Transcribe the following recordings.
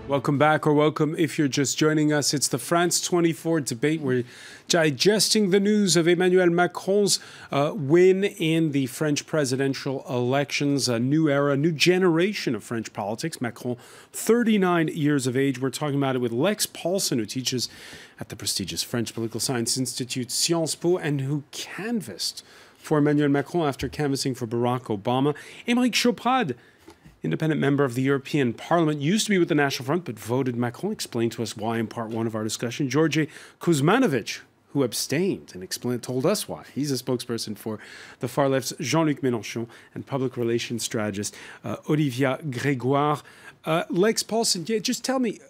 Welcome back, or welcome if you're just joining us. It's the France 24 debate. We're digesting the news of Emmanuel Macron's win in the French presidential elections. A new era, a new generation of French politics. Macron, 39 years of age. We're talking about it with Lex Paulson, who teaches at the prestigious French Political Science Institute, Sciences Po, and who canvassed for Emmanuel Macron after canvassing for Barack Obama. Émeric Chauprade, independent member of the European Parliament, used to be with the National Front, but voted Macron. Explained to us why in part one of our discussion. George Kuzmanovic, who abstained and told us why. He's a spokesperson for the far left's Jean-Luc Mélenchon, and public relations strategist Olivia Grégoire. Lex Paulson, just tell me,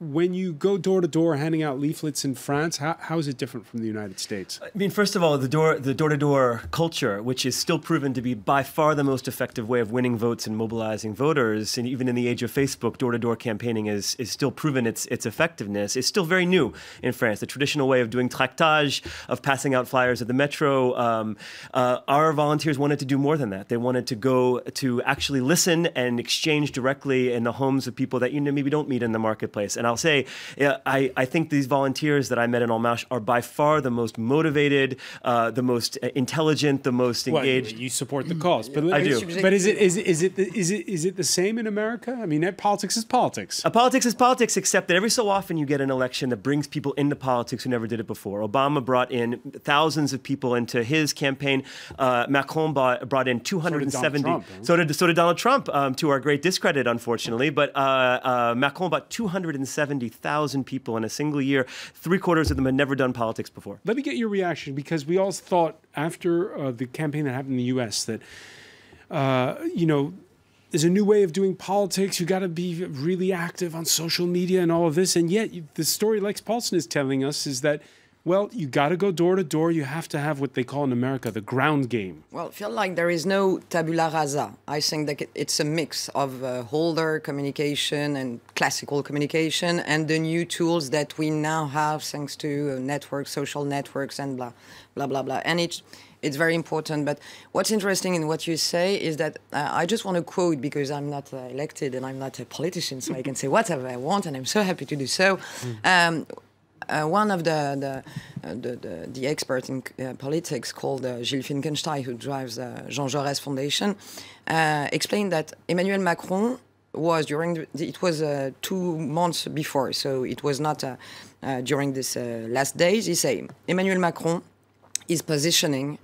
when you go door to door handing out leaflets in France, how is it different from the United States? I mean, first of all, the door-to-door culture, which is still proven to be by far the most effective way of winning votes and mobilizing voters, and even in the age of Facebook, door-to-door campaigning is still proven its effectiveness. It's still very new in France. The traditional way of doing tractage, of passing out flyers at the metro, our volunteers wanted to do more than that. They wanted to go to actually listen and exchange directly in the homes of people that maybe don't meet in the marketplace. And I'll say, I think these volunteers that I met in En Marche are by far the most motivated, the most intelligent, the most engaged. Well, you support the cause, but I do. But is it the same in America? I mean, politics is politics. Politics is politics, except that every so often you get an election that brings people into politics who never did it before. Obama brought in thousands of people into his campaign. Macron brought in 270. So did Donald Trump, to our great discredit, unfortunately. But Macron brought 270,000 people in a single year. 3/4 of them had never done politics before. Let me get your reaction, because we all thought after the campaign that happened in the U.S. that, there's a new way of doing politics. You got to be really active on social media and all of this. And yet the story Lex Paulson is telling us is that, well, you got to go door to door. You have to have what they call in America the ground game. Well, I feel like there is no tabula rasa. I think that it's a mix of older communication and classical communication and the new tools that we now have thanks to networks, social networks, and blah, blah, blah, blah. And it's very important. But what's interesting in what you say is that I just want to quote, because I'm not elected and I'm not a politician, so I can say whatever I want, and I'm so happy to do so. One of the experts in politics, called Gilles Finkenstein, who drives the Jean Jaurès Foundation, explained that Emmanuel Macron was it was 2 months before, so it was not during this last days. He said Emmanuel Macron is positioning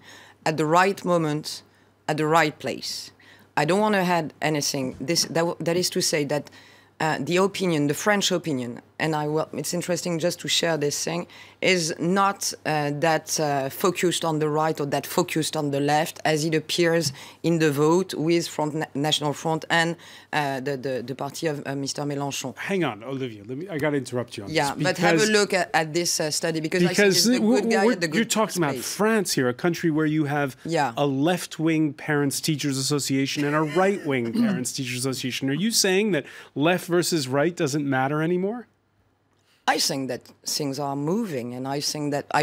at the right moment, at the right place. I don't want to add anything. That is to say that the French opinion, and it's interesting just to share this thing, is not that focused on the right or that focused on the left, as it appears in the vote with National Front and the party of Mr. Mélenchon. Hang on, Olivia. I got to interrupt you on this. Yeah, but have a look at this study, because I think it's the good guy at the good you're talking space. about France here, a country where you have a left-wing Parents-Teachers Association and a right-wing Parents-Teachers Association. Are you saying that left versus right doesn't matter anymore? I think that things are moving, and I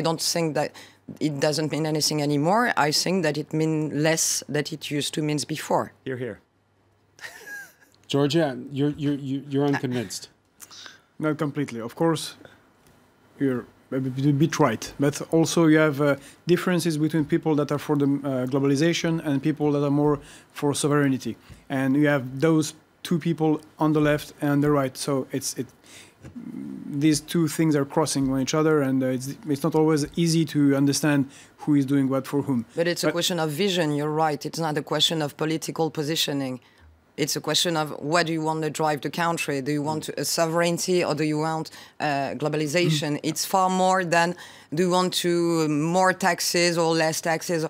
don't think that it doesn't mean anything anymore. I think that it means less than it used to mean before. You're here. Georgia, you're unconvinced. Not completely. Of course, you're a bit right. But also you have differences between people that are for the globalization and people that are more for sovereignty. And you have those two people on the left and the right. So these two things are crossing on each other, and it's not always easy to understand who is doing what for whom. But it's a question of vision, you're right. It's not a question of political positioning. It's a question of what do you want to drive the country? Do you want sovereignty, or do you want globalization? It's far more than do you want more taxes or less taxes.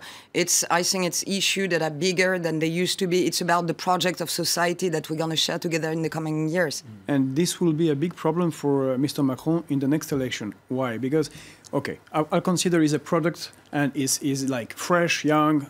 I think it's issues that are bigger than they used to be. It's about the project of society that we're going to share together in the coming years. And this will be a big problem for Mr. Macron in the next election. Why? Because, okay, I'll consider he's a product and is like fresh, young.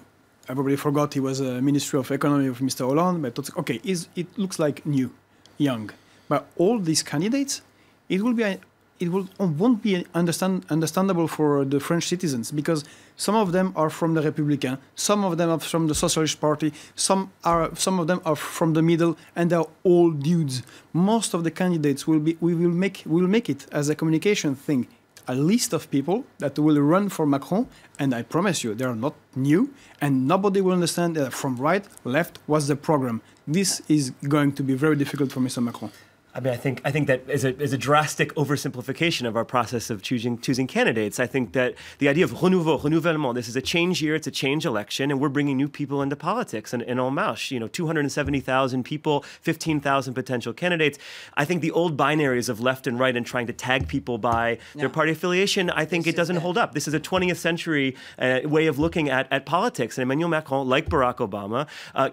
Everybody forgot he was a Ministry of Economy of Mr. Hollande, but it looks like new, young. But all these candidates, it will be won't be understandable for the French citizens, because some of them are from the Républicains, some of them are from the Socialist Party, some of them are from the middle, and they're all dudes. Most of the candidates will make it as a communication thing, a list of people that will run for Macron, and I promise you, they are not new, and nobody will understand that from right, left, what's the program. This is going to be very difficult for Mr. Macron. I mean, I think that is a drastic oversimplification of our process of choosing candidates. I think that the idea of renouvellement, this is a change year, it's a change election, and we're bringing new people into politics and en masse. 270,000 people, 15,000 potential candidates. I think the old binaries of left and right and trying to tag people by their party affiliation, I think it doesn't hold up. This is a 20th century way of looking at politics. And Emmanuel Macron, like Barack Obama,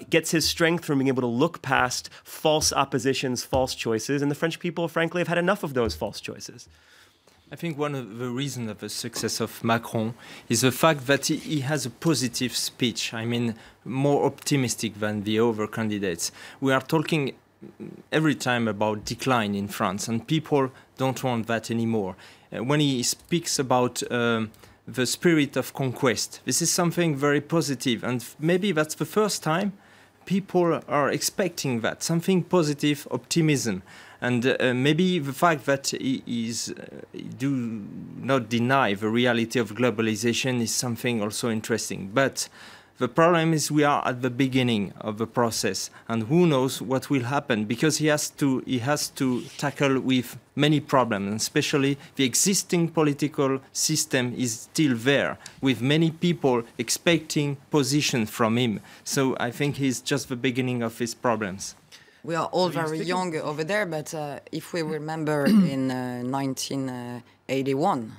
gets his strength from being able to look past false oppositions, false choices. And the French people, frankly, have had enough of those false choices. I think one of the reasons of the success of Macron is the fact that he has a positive speech. I mean, more optimistic than the other candidates. We are talking every time about decline in France, and people don't want that anymore. When he speaks about the spirit of conquest, this is something very positive, and maybe that's the first time people are expecting that, something positive, optimism. And maybe the fact that he do not deny the reality of globalization is something also interesting. But the problem is we are at the beginning of the process, and who knows what will happen, because he has to tackle with many problems, especially the existing political system is still there, with many people expecting positions from him. So I think he's just the beginning of his problems. We are all very young over there, but if we remember in 1981,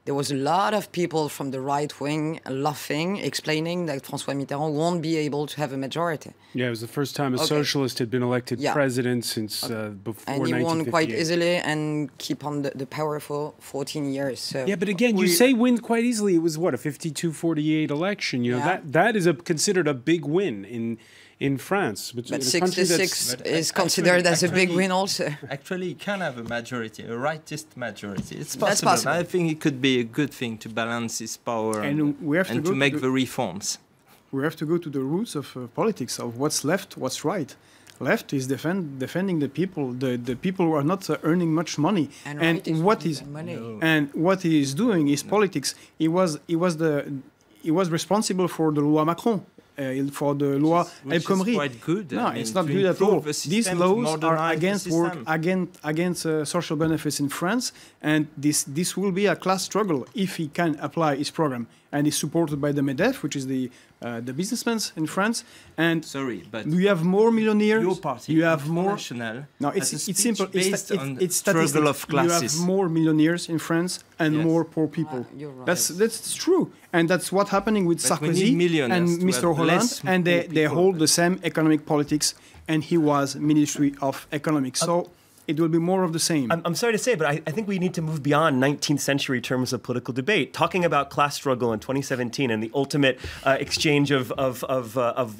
there was a lot of people from the right wing laughing, explaining that François Mitterrand won't be able to have a majority. Yeah, it was the first time a socialist had been elected president since before 1958. And he won quite easily and keep on the power for 14 years. So. Yeah, but again, you say win quite easily. It was, what, a 52-48 election? You know, that is considered a big win in France. But 66 is considered as a big win also. Actually, he can have a majority, a rightist majority. It's possible. That's possible. I think it could be a good thing to balance his power and to make the reforms. We have to go to the roots of politics, of what's left, what's right. Left is defending the people, the people who are not earning much money, and what he is doing is politics. He was responsible for the Loi Macron. For the Loi El Khomri. Quite good. No, it's not good at all. These laws are against work, against social benefits in France, and this will be a class struggle if he can apply his program. And it's supported by the MEDEF, which is the businessmen in France. And you have more millionaires. Your party, you have more. No, it's simple. It's struggle of classes. You have more millionaires in France and more poor people. Right. That's true, and that's what's happening with Sarkozy and Mr. Hollande, and they hold the same economic politics. And he was Ministry of Economics. So it will be more of the same. I'm sorry to say, but I think we need to move beyond 19th century terms of political debate. Talking about class struggle in 2017 and the ultimate exchange of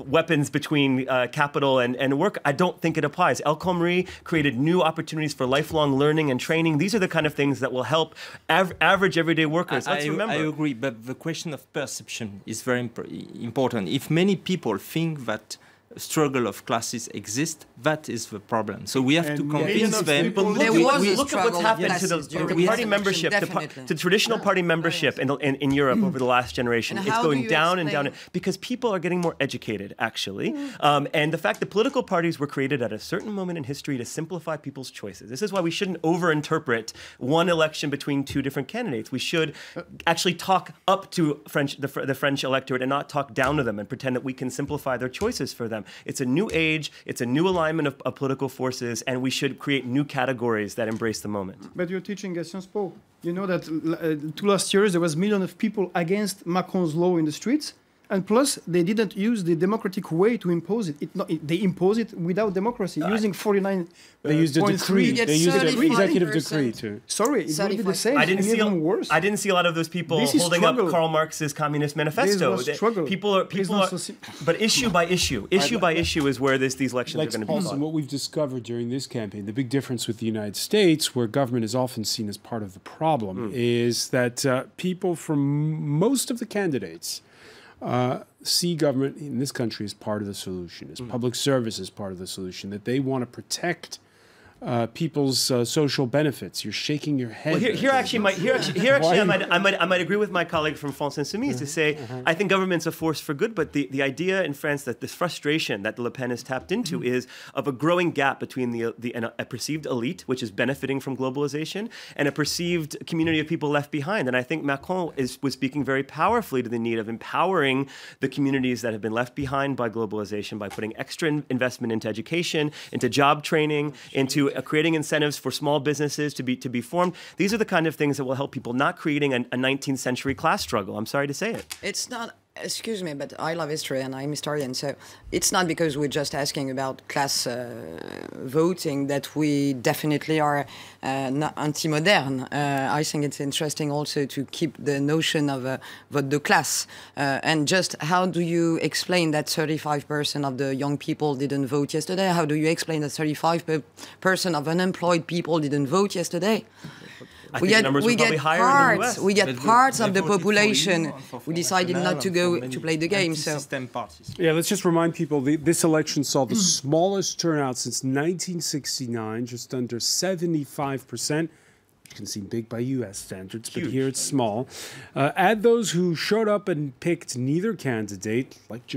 weapons between capital and work, I don't think it applies. El Khomri created new opportunities for lifelong learning and training. These are the kind of things that will help average everyday workers. Let's remember. I agree, but the question of perception is very important. If many people think that struggle of classes exist, that is the problem. So we have to convince them. But look at what's happened to the party membership, to traditional party membership in Europe over the last generation. It's going down and down because people are getting more educated, actually. And the fact that political parties were created at a certain moment in history to simplify people's choices. This is why we shouldn't overinterpret one election between two different candidates. We should actually talk up to the French electorate and not talk down to them and pretend that we can simplify their choices for them. It's a new age, it's a new alignment of political forces, and we should create new categories that embrace the moment. But you're teaching at Sciences Po. You know that 2 last years there was millions of people against Macron's law in the streets. And plus, they didn't use the democratic way to impose it. They imposed it without democracy, using 49. They used a decree. They used an executive decree too. Sorry, it would be the same. I didn't see a lot of those people holding up Karl Marx's Communist Manifesto. People are, but issue by issue is where these elections are going to be fought. What we've discovered during this campaign, the big difference with the United States, where government is often seen as part of the problem, is that people from most of the candidates see government in this country as part of the solution, as public service as part of the solution, that they want to protect people's social benefits. You're shaking your head. Well, here I might agree with my colleague from France Insoumise to say I think government's a force for good, but the idea in France that this frustration that Le Pen has tapped into is of a growing gap between a perceived elite, which is benefiting from globalization, and a perceived community of people left behind. And I think Macron was speaking very powerfully to the need of empowering the communities that have been left behind by globalization by putting extra investment into education, into job training, into creating incentives for small businesses to be formed. These are the kind of things that will help people, not creating a 19th century class struggle. I'm sorry to say it. It's not, excuse me, but I love history and I'm a historian, so it's not because we're just asking about class voting that we definitely are anti-modern. I think it's interesting also to keep the notion of vote de classe. And just how do you explain that 35% of the young people didn't vote yesterday? How do you explain that 35% of unemployed people didn't vote yesterday? We get parts of the population who decided not to go to play the game. So yeah, let's just remind people this election saw the smallest turnout since 1969, just under 75%. You can seem big by U.S. standards, but here it's small. Add those who showed up and picked neither candidate, like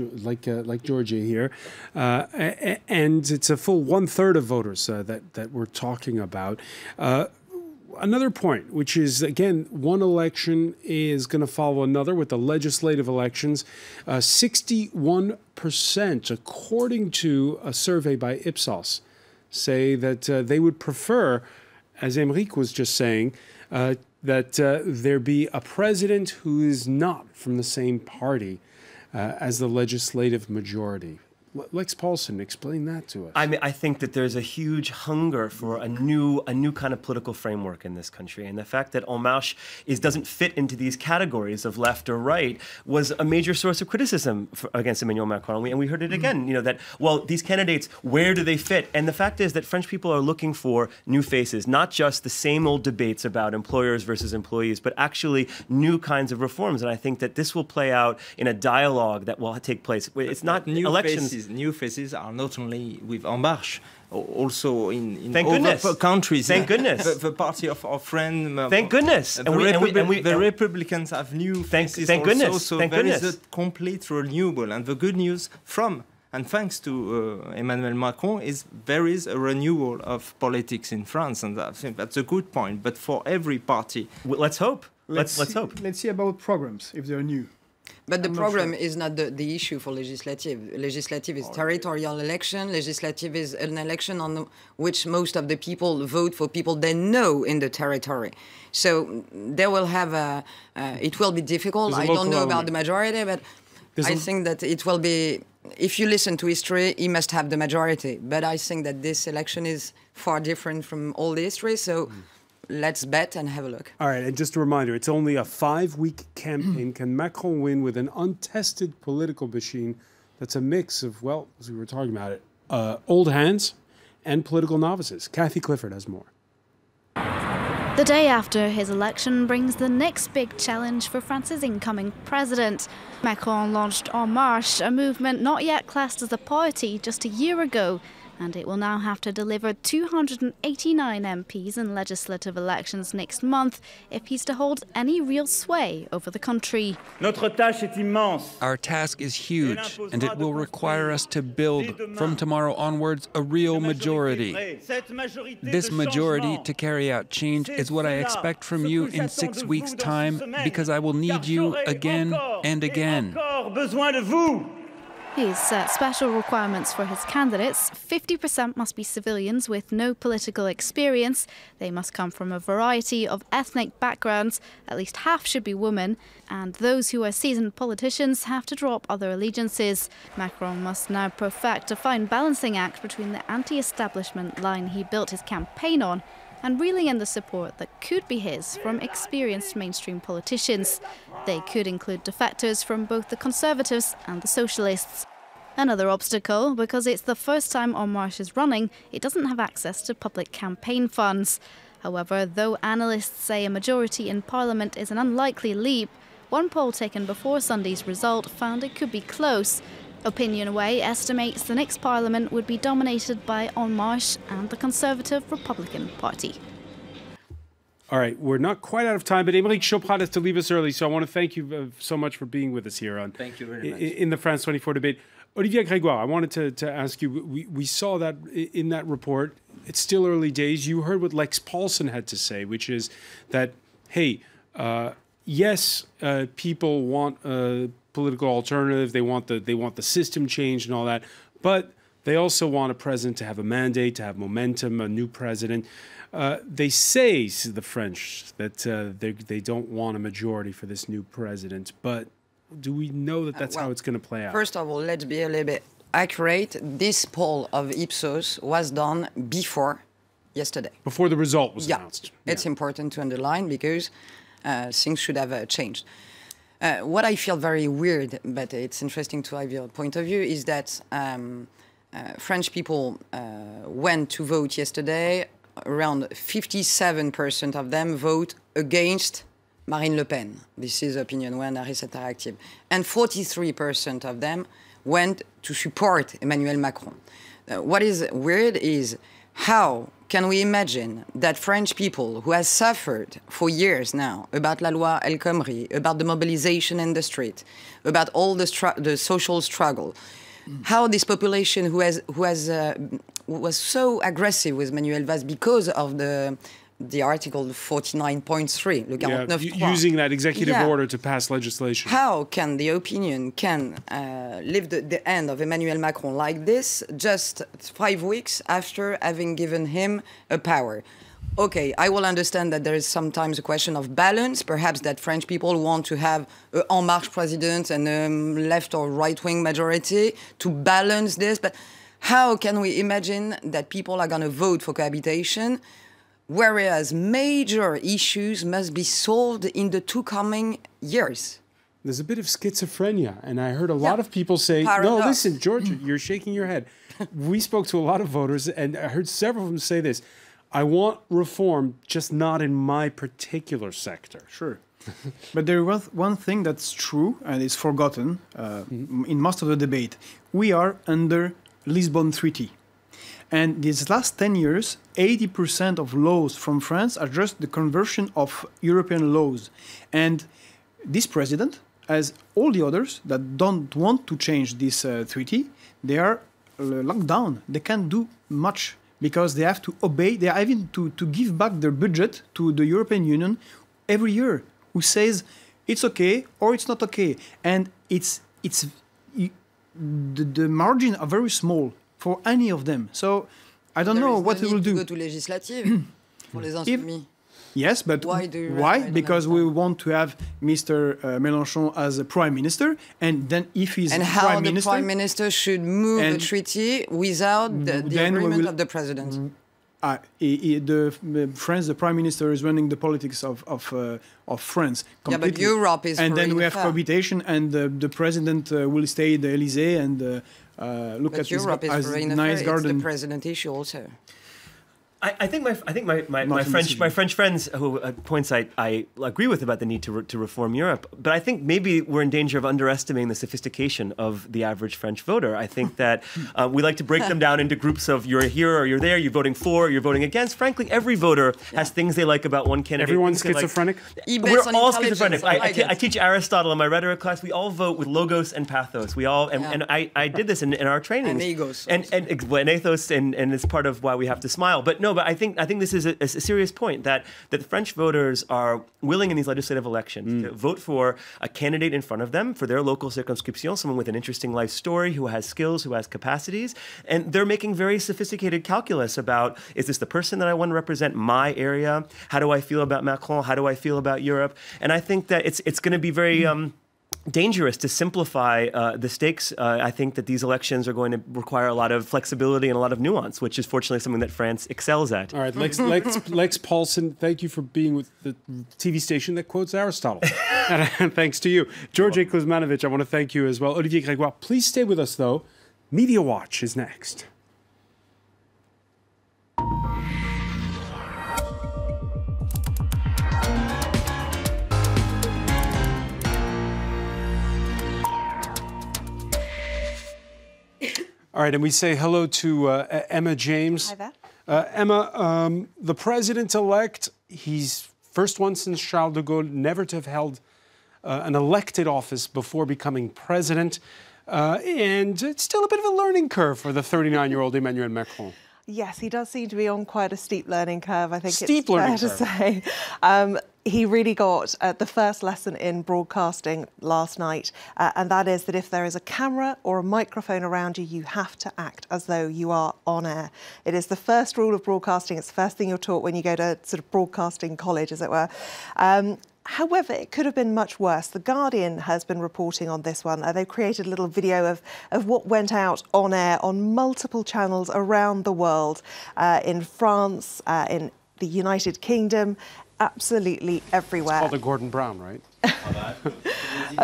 Georgia here, and it's a full 1/3 of voters that we're talking about. Another point, which is, again, one election is going to follow another with the legislative elections. 61%, according to a survey by Ipsos, say that they would prefer, as Emeric was just saying, that there be a president who is not from the same party as the legislative majority. Lex Paulsen, explain that to us. I mean, I think that there's a huge hunger for a new kind of political framework in this country, and the fact that En Marche doesn't fit into these categories of left or right was a major source of criticism against Emmanuel Macron. And we heard it again. You know that these candidates, where do they fit? And the fact is that French people are looking for new faces, not just the same old debates about employers versus employees, but actually new kinds of reforms. And I think that this will play out in a dialogue that will take place. It's not new elections. Faces. New faces are not only with En Marche, also in other countries. Thank goodness. The party of our friend. Thank goodness. The Republicans have new faces. Thank goodness. So thank there goodness. is a complete renewal. And the good news and thanks to Emmanuel Macron, there is a renewal of politics in France. And I think that's a good point. But for every party. Let's hope. Let's hope. Let's see about programs, if they're new. But the program is not the issue for legislative. Legislative is territorial election. Legislative is an election on which most of the people vote for people they know in the territory. So they will have it will be difficult. I don't know about the majority, but I think that it will be, if you listen to history, he must have the majority. But I think that this election is far different from all the history, so let's bet and have a look. All right, and just a reminder, it's only a 5-week campaign. Can Macron win with an untested political machine that's a mix of, well, as we were talking about it, old hands and political novices? Kathy Clifford has more. The day after his election brings the next big challenge for France's incoming president. Macron launched En Marche, a movement not yet classed as a party just a year ago, and it will now have to deliver 289 MPs in legislative elections next month if he's to hold any real sway over the country. Our task is huge, and it will require us to build, from tomorrow onwards, a real majority. This majority to carry out change is what I expect from you in 6 weeks' time, because I will need you again and again. He's set special requirements for his candidates. 50% must be civilians with no political experience. They must come from a variety of ethnic backgrounds. At least half should be women. And those who are seasoned politicians have to drop other allegiances. Macron must now perfect a fine balancing act between the anti-establishment line he built his campaign on and reeling in the support that could be his from experienced mainstream politicians. They could include defectors from both the Conservatives and the Socialists. Another obstacle, because it's the first time En Marche is running, it doesn't have access to public campaign funds. However, though analysts say a majority in Parliament is an unlikely leap, one poll taken before Sunday's result found it could be close. Opinionway estimates the next Parliament would be dominated by En Marche and the Conservative Republican Party. All right, we're not quite out of time, but Émeric Choprat has to leave us early, so I want to thank you so much for being with us here on Thank you very much. in the France 24 debate. Olivier Grégoire, I wanted to ask you, we saw that in that report. It's still early days. You heard what Lex Paulsen had to say, which is that, hey, yes, people want a political alternative. They want the system changed and all that, but they also want a president to have a mandate, to have momentum, a new president. They say, the French, that they don't want a majority for this new president, but do we know that that's how it's going to play out? First of all, let's be a little bit accurate. This poll of Ipsos was done before yesterday. Before the result was announced. It's important to underline because things should have changed. What I feel very weird, but it's interesting to have your point of view, is that French people went to vote yesterday. Around 57% of them vote against Marine Le Pen. This is Opinionway and Arist Interactive. And 43% of them went to support Emmanuel Macron. What is weird is how can we imagine that French people who have suffered for years now about La Loi El Khomri, about the mobilization in the street, about all the social struggle, how this population who was so aggressive with Manuel Valls because of the Article 49.3, le 49.3. Using that executive order to pass legislation. How can the opinion live the end of Emmanuel Macron like this just 5 weeks after having given him a power? Okay, I will understand that there is sometimes a question of balance, perhaps that French people want to have an En Marche president and a left or right-wing majority to balance this, but how can we imagine that people are going to vote for cohabitation, whereas major issues must be solved in the 2 coming years? There's a bit of schizophrenia, and I heard a lot of people say, no, listen, Georgia, you're shaking your head. We spoke to a lot of voters, and I heard several of them say this. I want reform, just not in my particular sector. Sure. But there was one thing that's true and is forgotten in most of the debate. We are under Lisbon Treaty. And these last 10 years, 80% of laws from France are just the conversion of European laws. And this president, as all the others that don't want to change this treaty, they are locked down. They can't do much because they have to obey. They are having to give back their budget to the European Union every year, who says it's okay or it's not okay. And the margin are very small for any of them. So I don't know what we will do. Go to legislative for les insoumis. Yes, but why? Because we want to have Mr. Mélenchon as a prime minister, and then if he's prime minister... And how the prime minister should move the treaty without the agreement of the president? The prime minister is running the politics of France completely. Yeah, but Europe is... And then we have cohabitation, and the president will stay at the Élysée and look at his nice garden. It's the president issue also. I think my French friends who points I agree with about the need to reform Europe, but I think maybe we're in danger of underestimating the sophistication of the average French voter. I think that we like to break them down into groups of you're here or you're there, you're voting for, you're voting against. Frankly, every voter has things they like about one candidate. Everyone's schizophrenic? We're all schizophrenic. I teach Aristotle in my rhetoric class. We all vote with logos and pathos. We all and I did this in our trainings. And ethos. And ethos and it's part of why we have to smile. But no, but I think this is a serious point that the French voters are willing in these legislative elections to vote for a candidate in front of them for their local circonscription, someone with an interesting life story, who has skills, who has capacities, and they're making very sophisticated calculus about, is this the person that I want to represent my area? How do I feel about Macron? How do I feel about Europe? And I think that it's going to be very dangerous to simplify the stakes. I think that these elections are going to require a lot of flexibility and a lot of nuance, which is fortunately something that France excels at. All right, Lex Paulson, thank you for being with the TV station that quotes Aristotle. And thanks to you. George Kuzmanovic, I want to thank you as well. Olivier Grégoire, please stay with us, though. Media Watch is next. All right, and we say hello to Emma James. Hi there. Emma, the president-elect, he's first one since Charles de Gaulle never to have held an elected office before becoming president. And it's still a bit of a learning curve for the 39-year-old Emmanuel Macron. Yes, he does seem to be on quite a steep learning curve, I think it's fair to say. He really got the first lesson in broadcasting last night, and that is that if there is a camera or a microphone around you, you have to act as though you are on air. It is the first rule of broadcasting. It's the first thing you're taught when you go to sort of broadcasting college, as it were. However, it could have been much worse. The Guardian has been reporting on this one. They've created a little video of what went out on air on multiple channels around the world, in France, in the United Kingdom, absolutely everywhere. It's called a Gordon Brown, right?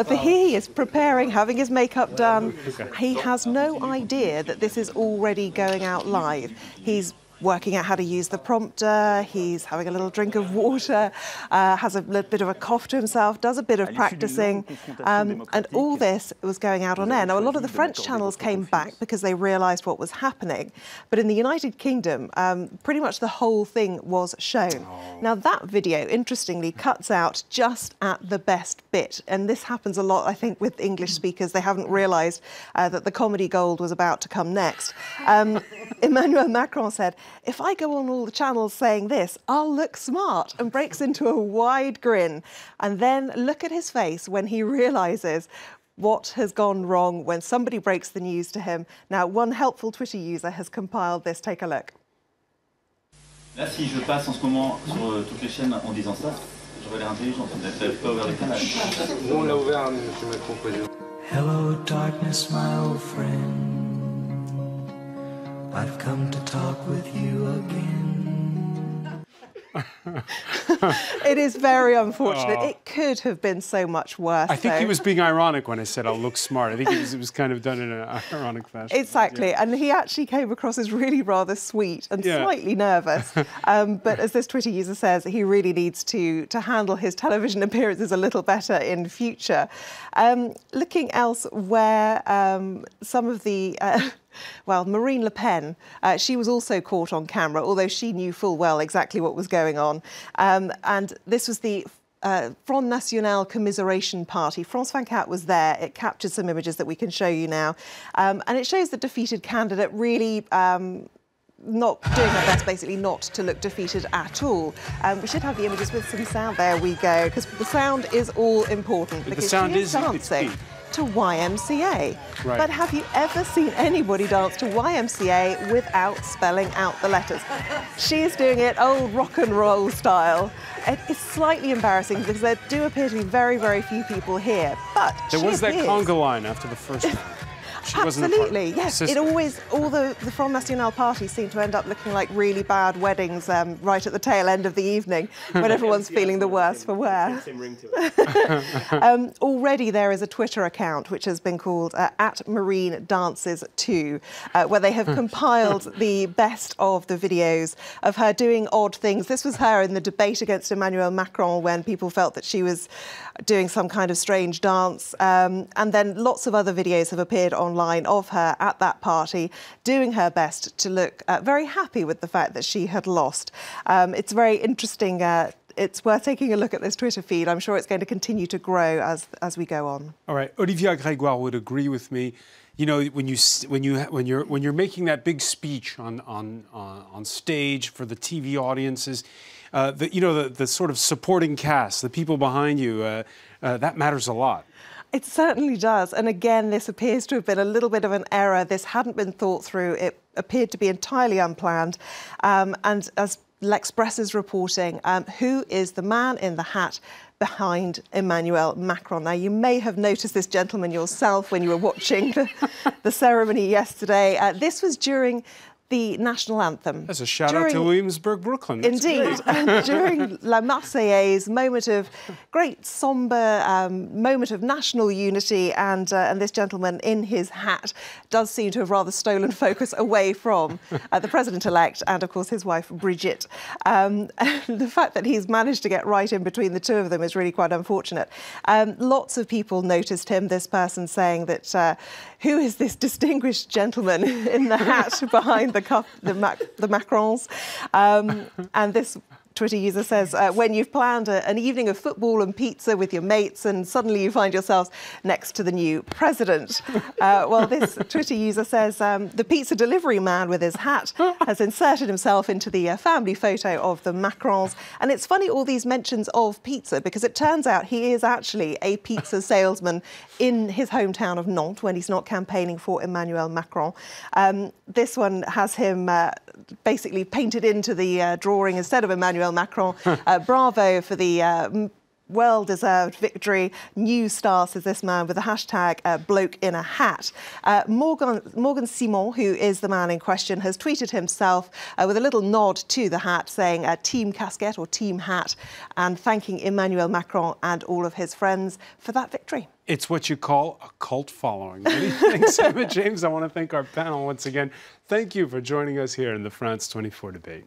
Here he is preparing, having his makeup done. He has no idea that this is already going out live. He's working out how to use the prompter, he's having a little drink of water, has a little bit of a cough to himself, does a bit of practicing, and all this was going out on air. Now, a lot of the French channels came back because they realised what was happening, but in the United Kingdom, pretty much the whole thing was shown. Now, that video, interestingly, cuts out just at the best bit, and this happens a lot, I think, with English speakers. They haven't realised that the comedy gold was about to come next. Emmanuel Macron said, "If I go on all the channels saying this, I'll look smart," and breaks into a wide grin. And then look at his face when he realises what has gone wrong when somebody breaks the news to him. Now, one helpful Twitter user has compiled this. Take a look. Là, si je passe en ce moment sur toutes les chaînes en disant ça, j'aurais l'air intelligent. Vous n'avez pas ouvert le canal. Nous, on l'a ouvert, M. Macron, président. Hello, darkness, my old friend. I've come to talk with you again. It is very unfortunate. It could have been so much worse. I think he was being ironic when I said I'll look smart. I think it was kind of done in an ironic fashion. Exactly, yeah. And he actually came across as really rather sweet and slightly nervous. But as this Twitter user says, he really needs to handle his television appearances a little better in future. Looking elsewhere, some of the... well, Marine Le Pen, she was also caught on camera, although she knew full well exactly what was going on. And this was the Front National Commiseration Party. France 24 was there. It captured some images that we can show you now. And it shows the defeated candidate really not doing her best, basically not to look defeated at all. We should have the images with some sound. There we go, because the sound is all important. The sound is dancing to YMCA. Right. But have you ever seen anybody dance to YMCA without spelling out the letters? She's doing it old rock and roll style. It is slightly embarrassing because there do appear to be very, very few people here. But there was that conga line after the first one. Absolutely, yes. It always, all the Front National parties seem to end up looking like really bad weddings right at the tail end of the evening when everyone's feeling the worse for wear. Already there is a Twitter account which has been called @MarineDances2, where they have compiled the best of the videos of her doing odd things. This was her in the debate against Emmanuel Macron when people felt that she was doing some kind of strange dance. And then lots of other videos have appeared online of her at that party doing her best to look very happy with the fact that she had lost. It's very interesting. It's worth taking a look at this Twitter feed. I'm sure it's going to continue to grow as we go on. All right. Olivier Grégoire would agree with me. you know, when you're making that big speech on stage for the TV audiences, the sort of supporting cast, the people behind you, that matters a lot. It certainly does. And again, this appears to have been a little bit of an error. This hadn't been thought through. It appeared to be entirely unplanned. And as L'Express is reporting, who is the man in the hat behind Emmanuel Macron? Now, you may have noticed this gentleman yourself when you were watching the ceremony yesterday. This was during the national anthem. That's a shout out to Williamsburg, Brooklyn. That's indeed. And during La Marseillaise, moment of great sombre, moment of national unity, and this gentleman in his hat does seem to have rather stolen focus away from the president-elect and, of course, his wife, Brigitte. And the fact that he's managed to get right in between the two of them is really quite unfortunate. Lots of people noticed him, this person saying that, who is this distinguished gentleman in the hat behind the Macrons? And this Twitter user says, when you've planned an evening of football and pizza with your mates and suddenly you find yourselves next to the new president. Well, this Twitter user says the pizza delivery man with his hat has inserted himself into the family photo of the Macrons. And it's funny, all these mentions of pizza, because it turns out he is actually a pizza salesman in his hometown of Nantes when he's not campaigning for Emmanuel Macron. This one has him basically painted into the drawing instead of Emmanuel Macron. Bravo for the well-deserved victory. New star, says this man, with the hashtag bloke in a hat. Morgan Simon, who is the man in question, has tweeted himself with a little nod to the hat, saying team casquette or team hat, and thanking Emmanuel Macron and all of his friends for that victory. It's what you call a cult following. Many thanks, Emma James. I want to thank our panel once again. Thank you for joining us here in the France 24 debate.